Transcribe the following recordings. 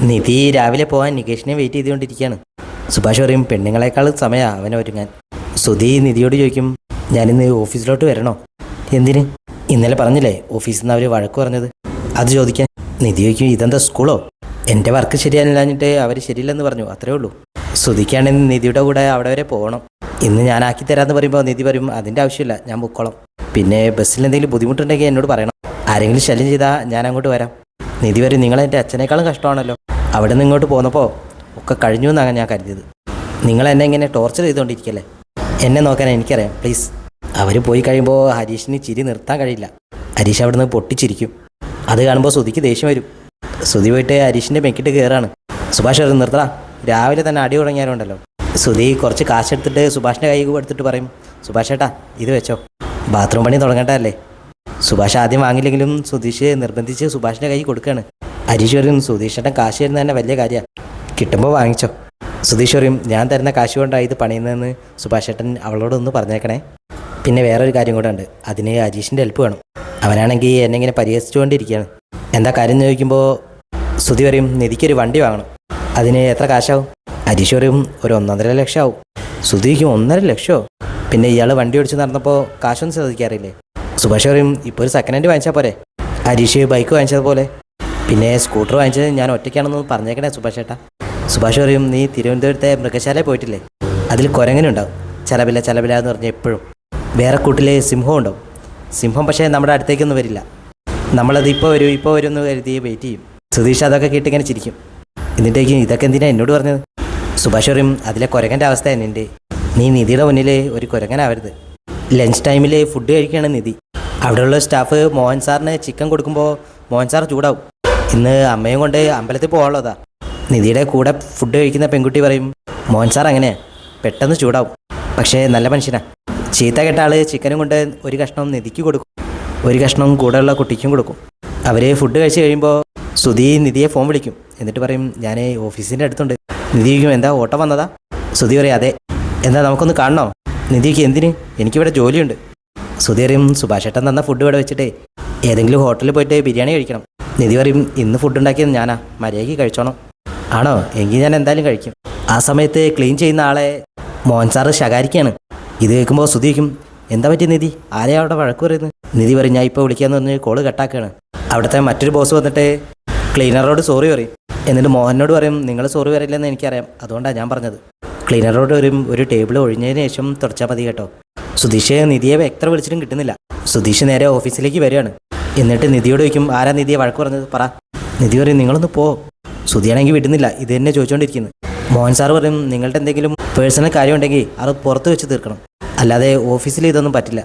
നിധി രാവിലെ പോകാൻ നികേഷിനെ വെയിറ്റ് ചെയ്തുകൊണ്ടിരിക്കുകയാണ്. സുഭാഷ് പറയും പെണ്ണുങ്ങളെക്കാൾ സമയമാണ് അവനെ ഒരുങ്ങാൻ. സുധി നിധിയോട് ചോദിക്കും, ഞാനിന്ന് ഓഫീസിലോട്ട് വരണോ? എന്തിന്? ഇന്നലെ പറഞ്ഞില്ലേ ഓഫീസിൽ നിന്ന് അവർ വഴക്ക് പറഞ്ഞത്, അത് ചോദിക്കാൻ. നിധി ചോദിക്കും, ഇതെന്താ സ്കൂളോ? എൻ്റെ വർക്ക് ശരിയായില്ലാഞ്ഞിട്ട് അവർ ശരിയില്ലെന്ന് പറഞ്ഞു, അത്രേ ഉള്ളൂ. സുധിക്കാണെങ്കിൽ നിധിയുടെ കൂടെ അവിടെ വരെ പോകണം. ഇന്ന് ഞാൻ ആക്കി തരാമെന്ന് പറയുമ്പോൾ നിധി പറയും, അതിൻ്റെ ആവശ്യമില്ല, ഞാൻ പൊക്കോളാം. പിന്നെ ബസ്സിൽ എന്തെങ്കിലും ബുദ്ധിമുട്ടുണ്ടെങ്കിൽ എന്നോട് പറയണം, ആരെങ്കിലും ശല്യം ചെയ്താൽ ഞാൻ അങ്ങോട്ട് വരാം. നിധി പറയും, നിങ്ങൾ എൻ്റെ അച്ഛനേക്കാളും കഷ്ടമാണല്ലോ, അവിടെ നിന്ന് ഇങ്ങോട്ട് പോന്നപ്പോൾ ഒക്കെ കഴിഞ്ഞു എന്നാണ് ഞാൻ കരുതിയത്. നിങ്ങൾ എന്നെ ഇങ്ങനെ ടോർച്ചർ ചെയ്തുകൊണ്ടിരിക്കല്ലേ, എന്നെ നോക്കാൻ എനിക്കറിയാം, പ്ലീസ്. അവർ പോയി കഴിയുമ്പോൾ ഹരീഷിന് ചിരി നിർത്താൻ കഴിയില്ല. ഹരീഷ് അവിടെ നിന്ന് പൊട്ടിച്ചിരിക്കും. അത് കാണുമ്പോൾ സുധിക്ക് ദേഷ്യം വരും. സുധി പോയിട്ട് ഹരീഷിൻ്റെ മെക്കിട്ട് കയറാണ്. സുഭാഷ് പറയും, നിർത്തടാ, രാവിലെ തന്നെ അടി തുടങ്ങിയാലുണ്ടല്ലോ. സുധി കുറച്ച് കാശെടുത്തിട്ട് സുഭാഷിൻ്റെ കൈ എടുത്തിട്ട് പറയും, സുഭാഷ് ഏട്ടാ ഇത് വെച്ചോ, ബാത്റൂം പണി തുടങ്ങേണ്ടതല്ലേ. സുഭാഷ് ആദ്യം വാങ്ങില്ലെങ്കിലും സുധീഷ് നിർബന്ധിച്ച് സുഭാഷിൻ്റെ കൈ കൊടുക്കുകയാണ്. ഹരീഷ് പറയും, സുധീഷ് ഏട്ടൻ കാശ് തരുന്ന തന്നെ വലിയ കാര്യമാണ്, കിട്ടുമ്പോൾ വാങ്ങിച്ചോ. സുധീഷ് പറയും, ഞാൻ തരുന്ന കാശ് കൊണ്ടാണ് ഇത് പണിയുന്നതെന്ന് സുഭാഷ് ഏട്ടൻ അവളോടൊന്ന് പറഞ്ഞേക്കണേ. പിന്നെ വേറൊരു കാര്യം കൂടെ ഉണ്ട്, അതിന് ഹരീഷിൻ്റെ ഹെൽപ്പ് വേണം. അവനാണെങ്കിൽ എന്നെ ഇങ്ങനെ പരിഹസിച്ചുകൊണ്ടിരിക്കുകയാണ്. എന്താ കാര്യം ചോദിക്കുമ്പോൾ സുധി പറയും, നിധിക്കൊരു വണ്ടി വാങ്ങണം, അതിന് എത്ര കാശാവും? ഹരീഷ് പറയും, ഒരു 1.5 ലക്ഷം ആവും. സുധിക്കും 1.5 ലക്ഷമോ? പിന്നെ ഇയാൾ വണ്ടി ഓടിച്ച് നടന്നപ്പോൾ കാശൊന്നും ശ്രദ്ധിക്കാറില്ലേ? സുഭാഷ് പറയും, ഇപ്പോൾ ഒരു സെക്കൻഡ് ഹാൻഡ് വാങ്ങിച്ചാൽ പോരെ? ഹരീഷ് ബൈക്ക് വാങ്ങിച്ചതുപോലെ. പിന്നെ സ്കൂട്ടർ വാങ്ങിച്ചത് ഞാൻ ഒറ്റയ്ക്കാണെന്ന് പറഞ്ഞേക്കണേ സുഭാഷ് ഏട്ടാ. സുഭാഷ് പറയും, നീ തിരുവനന്തപുരത്തെ മൃഗശാലയിൽ പോയിട്ടില്ലേ? അതിൽ കുരങ്ങനുണ്ടാവും, ചലപില ചലപില എന്ന് പറഞ്ഞാൽ എപ്പോഴും. വേറെ കൂട്ടിൽ സിംഹം ഉണ്ടാവും. സിംഹം പക്ഷേ നമ്മുടെ അടുത്തേക്കൊന്നും വരില്ല, നമ്മളത് ഇപ്പോൾ വരും എന്ന് കരുതി വെയിറ്റ് ചെയ്യും. സുധീഷ് അതൊക്കെ കേട്ടിങ്ങനെ ചിരിക്കും. എന്നിട്ടേക്കും ഇതൊക്കെ എന്തിനാണ് എന്നോട് പറഞ്ഞത്? സുഭാഷ് പറയും, അതിലെ കുരങ്ങൻ്റെ അവസ്ഥയാണ് എൻ്റെ. നീ നിധിയുടെ മുന്നിൽ ഒരു കുരങ്ങനാവരുത്. ലഞ്ച് ടൈമിൽ ഫുഡ് കഴിക്കുകയാണ് നിധി. അവിടെയുള്ള സ്റ്റാഫ് മോഹൻ സാറിന് ചിക്കൻ കൊടുക്കുമ്പോൾ മോഹൻ സാർ ചൂടാവും. ഇന്ന് അമ്മയും കൊണ്ട് അമ്പലത്തിൽ പോകാനുള്ളതാ. നിധിയുടെ കൂടെ ഫുഡ് കഴിക്കുന്ന പെൺകുട്ടി പറയും, മോഹൻ സാർ അങ്ങനെയാണ്, പെട്ടെന്ന് ചൂടാവും, പക്ഷേ നല്ല മനുഷ്യനാണ്. ചീത്ത കേട്ട ആൾ ചിക്കനും കൊണ്ട് ഒരു കഷ്ണം നിധിക്ക് കൊടുക്കും, ഒരു കഷ്ണം കൂടെയുള്ള കുട്ടിക്കും കൊടുക്കും. അവർ ഫുഡ് കഴിച്ച് കഴിയുമ്പോൾ സുധി നിധിയെ ഫോൺ വിളിക്കും. എന്നിട്ട് പറയും, ഞാൻ ഓഫീസിൻ്റെ അടുത്തുണ്ട്. നിധി ചോദിക്കും, എന്താ ഓട്ടം വന്നതാ? സുധി പറയും, അതെ. എന്താ നമുക്കൊന്ന് കാണണോ? നിധിക്ക്, എന്തിന്? എനിക്കിവിടെ ജോലിയുണ്ട്. സുധി പറയും, സുഭാഷ് ഏട്ടൻ തന്ന ഫുഡ് ഇവിടെ വെച്ചിട്ടേ ഏതെങ്കിലും ഹോട്ടലിൽ പോയിട്ട് ബിരിയാണി കഴിക്കണം. നിധി പറയും, ഇന്ന് ഫുഡ് ഉണ്ടാക്കിയത് ഞാനാ, മര്യാദയ്ക്ക് കഴിച്ചോണം. ആണോ? എങ്കിൽ ഞാൻ എന്തായാലും കഴിക്കും. ആ സമയത്ത് ക്ലീൻ ചെയ്യുന്ന ആളെ മോഹൻ സാറ് ശകാരിക്കുകയാണ്. ഇത് കേൾക്കുമ്പോൾ സുധി വയ്ക്കും, എന്താ പറ്റി നിധി? ആരെയാ അവിടെ വഴക്ക് പറയുന്നത്? നിധി പറയും, ഞാൻ ഇപ്പോൾ വിളിക്കാമെന്ന് പറഞ്ഞ് കോള് കട്ടാക്കുകയാണ്. അവിടുത്തെ മറ്റൊരു ബോസ് വന്നിട്ട് ക്ലീനറോട് സോറി പറയും. എന്നിട്ട് മോഹനോട് പറയും, നിങ്ങൾ സോറി പറയില്ലെന്ന് എനിക്കറിയാം, അതുകൊണ്ടാണ് ഞാൻ പറഞ്ഞത്. ക്ലീനറോട് വരും, ഒരു ടേബിൾ ഒഴിഞ്ഞതിന് ശേഷം തുടച്ചാൽ മതി കേട്ടോ. സുധീഷ് നിധിയെ എത്ര വിളിച്ചിട്ടും കിട്ടുന്നില്ല. സുധീഷ് നേരെ ഓഫീസിലേക്ക് വരികയാണ്. എന്നിട്ട് നിധിയോട് ചോദിക്കും, ആരാ നിധിയെ വഴക്ക് പറഞ്ഞത്, പറ. നിധി പറയും, നിങ്ങളൊന്ന് പോ. സുധിയാണെങ്കിൽ വിടുന്നില്ല, ഇത് തന്നെ ചോദിച്ചുകൊണ്ടിരിക്കുന്നു. മോഹൻ സാർ പറയും, നിങ്ങളുടെ എന്തെങ്കിലും പേഴ്സണൽ കാര്യം ഉണ്ടെങ്കിൽ അത് പുറത്ത് വെച്ച് തീർക്കണം, അല്ലാതെ ഓഫീസിൽ ഇതൊന്നും പറ്റില്ല.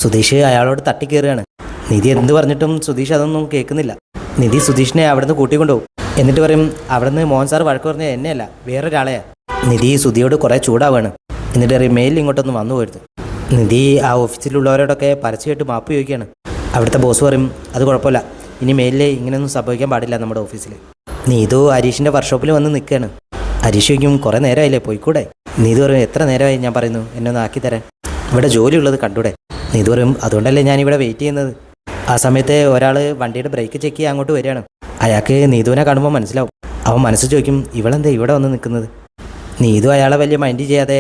സുധീഷ് അയാളോട് തട്ടിക്കയറുകയാണ്. നിധി എന്ത് പറഞ്ഞിട്ടും സുധീഷ് അതൊന്നും കേൾക്കുന്നില്ല. നിധി സുധീഷിനെ അവിടുന്ന് കൂട്ടിക്കൊണ്ടുപോകും. എന്നിട്ട് പറയും, അവിടുന്ന് മോഹൻ സാർ വഴക്ക് പറഞ്ഞ എന്നെയല്ല, വേറൊരാളെയാ. നിധി സുധിയോട് കുറേ ചൂടാവുകയാണ്. എന്നിട്ട് പറയും, മെയിൽ ഇങ്ങോട്ടൊന്നും വന്നു പോരുത്. നിധി ആ ഓഫീസിലുള്ളവരോടൊക്കെ പരസ്യമായിട്ട് മാപ്പ് ചോദിക്കുകയാണ്. അവിടുത്തെ ബോസ് പറയും, അത് കുഴപ്പമില്ല, ഇനി മെയിലിൽ ഇങ്ങനെയൊന്നും സംഭവിക്കാൻ പാടില്ല നമ്മുടെ ഓഫീസിൽ. നീതു ഹരീഷിൻ്റെ വർക്ക്ഷോപ്പിൽ വന്ന് നിൽക്കുകയാണ്. ഹരീഷ് ചോദിക്കും, കുറേ നേരമായില്ലേ, പോയിക്കൂടെ? നീതു പറയും, എത്ര നേരമായി ഞാൻ പറയുന്നു എന്നെ ഒന്ന് ആക്കി തരാൻ, ഇവിടെ ജോലിയുള്ളത് കണ്ടൂടെ? നീതു പറയും, അതുകൊണ്ടല്ലേ ഞാനിവിടെ വെയിറ്റ് ചെയ്യുന്നത്. ആ സമയത്ത് ഒരാൾ വണ്ടിയുടെ ബ്രേക്ക് ചെക്ക് ചെയ്യാൻ അങ്ങോട്ട് വരികയാണ്. അയാൾക്ക് നീതുവിനെ കാണുമ്പോൾ മനസ്സിലാവും. അവൻ മനസ്സ് ചോദിക്കും, ഇവളെന്താ ഇവിടെ വന്ന് നിൽക്കുന്നത്? നീതു അയാളെ വലിയ മൈൻഡ് ചെയ്യാതെ